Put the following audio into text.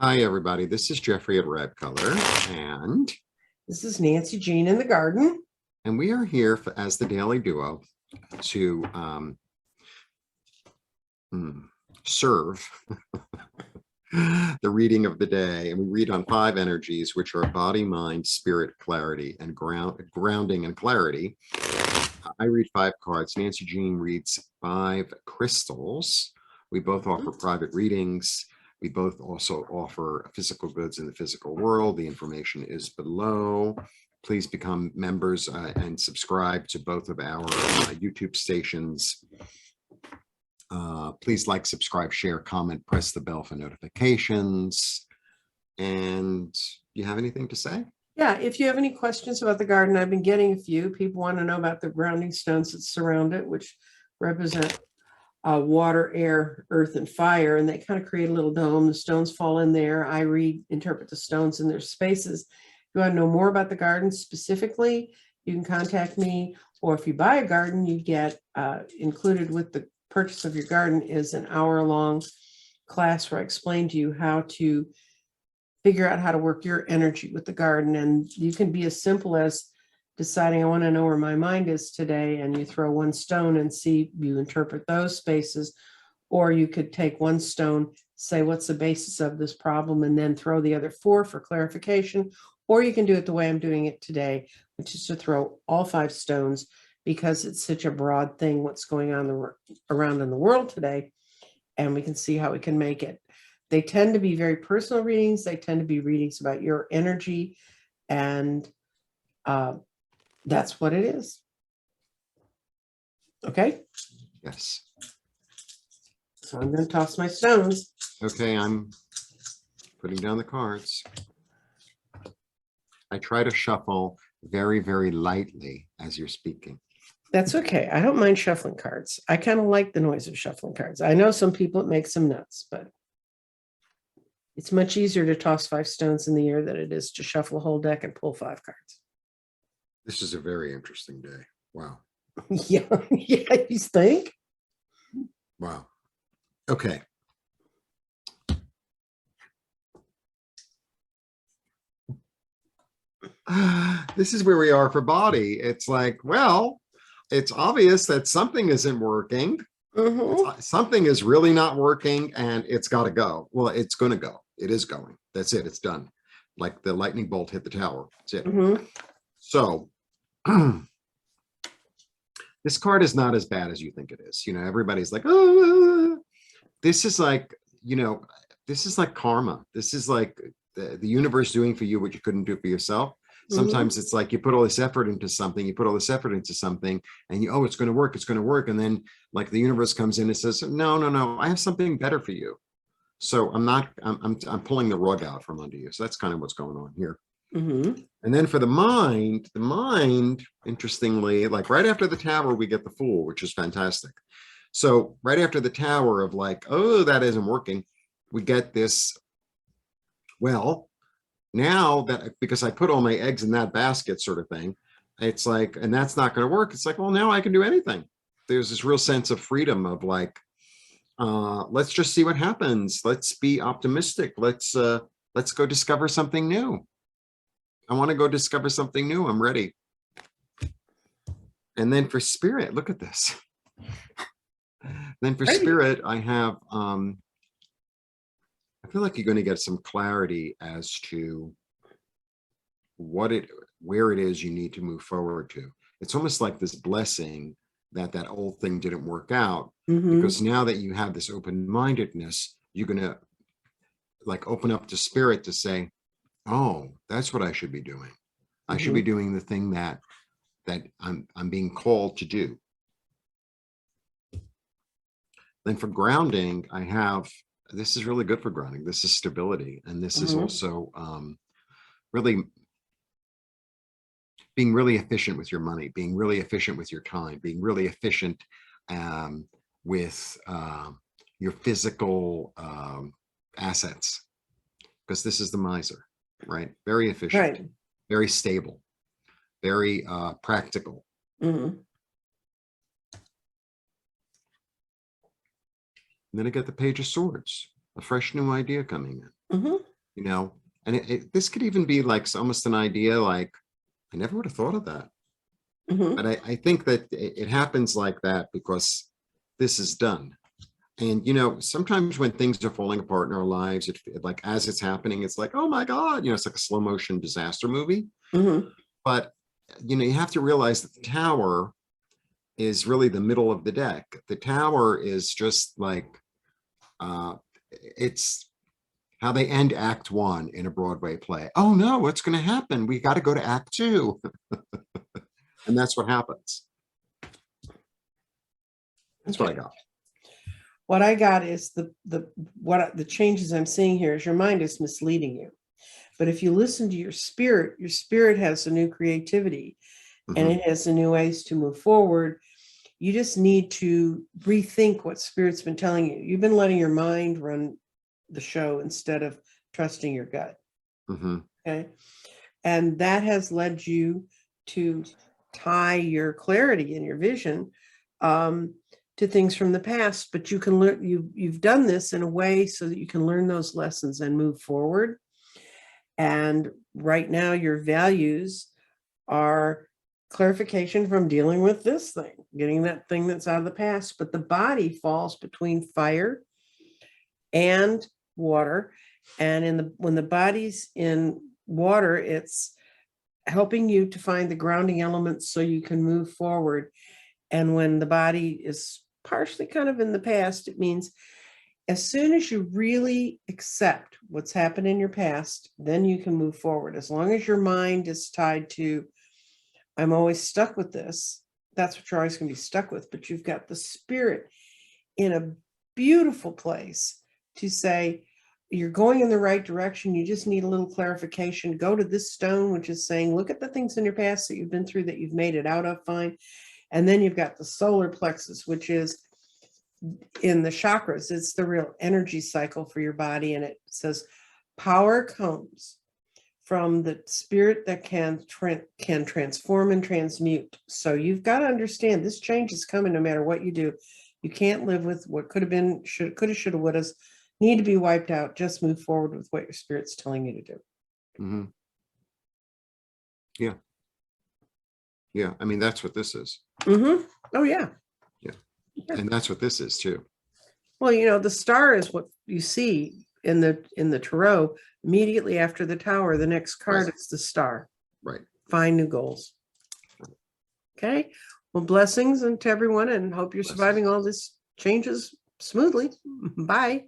Hi, everybody. This is Jeffrey at Red Color, and This is Nancy Jean in the garden. we are here as the Daily Duo to serve the reading of the day. And we read on 5 energies, which are body, mind, spirit, clarity, and grounding and clarity. I read 5 cards. Nancy Jean reads 5 crystals. We both offer private readings. We both also offer physical goods in the physical world. The information is below. Please become members and subscribe to both of our YouTube stations. Please like, subscribe, share, comment, press the bell for notifications. And you have anything to say? Yeah, if you have any questions about the garden, I've been getting a few. People want to know about the grounding stones that surround it, which represent water, air, earth, and fire, and they kind of create a little dome. The stones fall in there. I interpret the stones in their spaces. If you want to know more about the garden specifically, you can contact me, or if you buy a garden, you get included with the purchase of your garden is an hour-long class where I explain to you how to figure out how to work your energy with the garden. And you can be as simple as deciding, I want to know where my mind is today, and you throw 1 stone and see, you interpret those spaces. Or you could take 1 stone, say, what's the basis of this problem, and then throw the other 4 for clarification. Or you can do it the way I'm doing it today, which is to throw all 5 stones, because it's such a broad thing, what's going on around in the world today, and we can see how we can make it. They tend to be very personal readings. They tend to be readings about your energy, and that's what it is. Okay? Yes. So I'm going to toss my stones. Okay, I'm putting down the cards. I try to shuffle very, very lightly as you're speaking. That's okay. I don't mind shuffling cards. I kind of like the noise of shuffling cards. I know some people it makes them nuts, but it's much easier to toss 5 stones in the air than it is to shuffle a whole deck and pull 5 cards. This is a very interesting day. Wow. Yeah, you think? Wow. Okay. This is where we are for body. It's like, well, it's obvious that something isn't working. Something is really not working, and it's got to go. Well, it's going to go. It is going. That's it. It's done. Like the lightning bolt hit the tower. That's it. So this card is not as bad as you think it is. You know, everybody's like, oh, this is like, you know, this is like karma. This is like the universe doing for you what you couldn't do for yourself. Sometimes it's like you put all this effort into something, and you, oh, it's going to work. It's going to work. And then like the universe comes in and says, no, I have something better for you. So I'm pulling the rug out from under you. So that's kind of what's going on here. And then for the mind, interestingly, like right after the tower, we get the Fool, which is fantastic. So right after the tower of like, oh, that isn't working, we get this, well, now that, because I put all my eggs in that basket sort of thing, it's like, and that's not going to work. It's like, well, now I can do anything. There's this real sense of freedom of like, let's just see what happens. Let's be optimistic. Let's go discover something new. I want to go discover something new. I'm ready. And then for spirit, look at this. Then for spirit, I have, I feel like you're going to get some clarity as to where it is you need to move forward to. It's almost like this blessing that old thing didn't work out, because now that you have this open-mindedness, you're going to like open up to spirit to say, oh, that's what I should be doing. I should be doing the thing that I'm being called to do. Then for grounding, I have, this is really good for grounding. This is stability. And this is also really being really efficient with your money, being really efficient with your time, being really efficient with your physical assets, because this is the miser, right? Very efficient, very stable, very practical. And then I get the Page of Swords, a fresh new idea coming in. you know, and this could even be like almost an idea like, I never would have thought of that. Mhm. But I think that it happens like that because this is done. And, sometimes when things are falling apart in our lives, like as it's happening, it's like, oh my God, it's like a slow motion disaster movie. Mhm. But, you have to realize that the tower is really the middle of the deck. The tower is just like, it's how they end Act One in a Broadway play. Oh no, what's going to happen? We got to go to Act Two. And that's what happens. That's what I Okay. got. What I got is the changes I'm seeing here is your mind is misleading you. But if you listen to your spirit has a new creativity and Mhm. it has a new ways to move forward. You just need to rethink what spirit's been telling you. You've been letting your mind run the show instead of trusting your gut. Mhm. Okay. And that has led you to tie your clarity and your vision to things from the past, but you can learn, you've done this in a way so that you can learn those lessons and move forward. And right now your values are clarification from dealing with this thing, getting that thing that's out of the past. But the body falls between fire and water. And when the body's in water, it's helping you to find the grounding elements so you can move forward. And when the body is partially kind of in the past, it means as soon as you really accept what's happened in your past, then you can move forward. As long as your mind is tied to, I'm always stuck with this, that's what you're always going to be stuck with. But you've got the spirit in a beautiful place to say, you're going in the right direction. You just need a little clarification. Go to this stone, which is saying, look at the things in your past that you've been through that you've made it out of fine. And then you've got the solar plexus, which is in the chakras. It's the real energy cycle for your body. And it says power comes from the spirit that can transform and transmute. So you've got to understand this change is coming no matter what you do. You can't live with what could have been, coulda, shoulda, wouldas, need to be wiped out. Just move forward with what your spirit's telling you to do. Mhm. Yeah. Yeah. I mean, that's what this is. Mm-hmm. Oh, yeah. Yeah. And that's what this is too. Well, the star is what you see in the tarot. Immediately after the tower, the next card Right. is the star. Right. Find new goals. Okay. Well, blessings to everyone, and hope you're Blessings. surviving all this changes smoothly. Bye.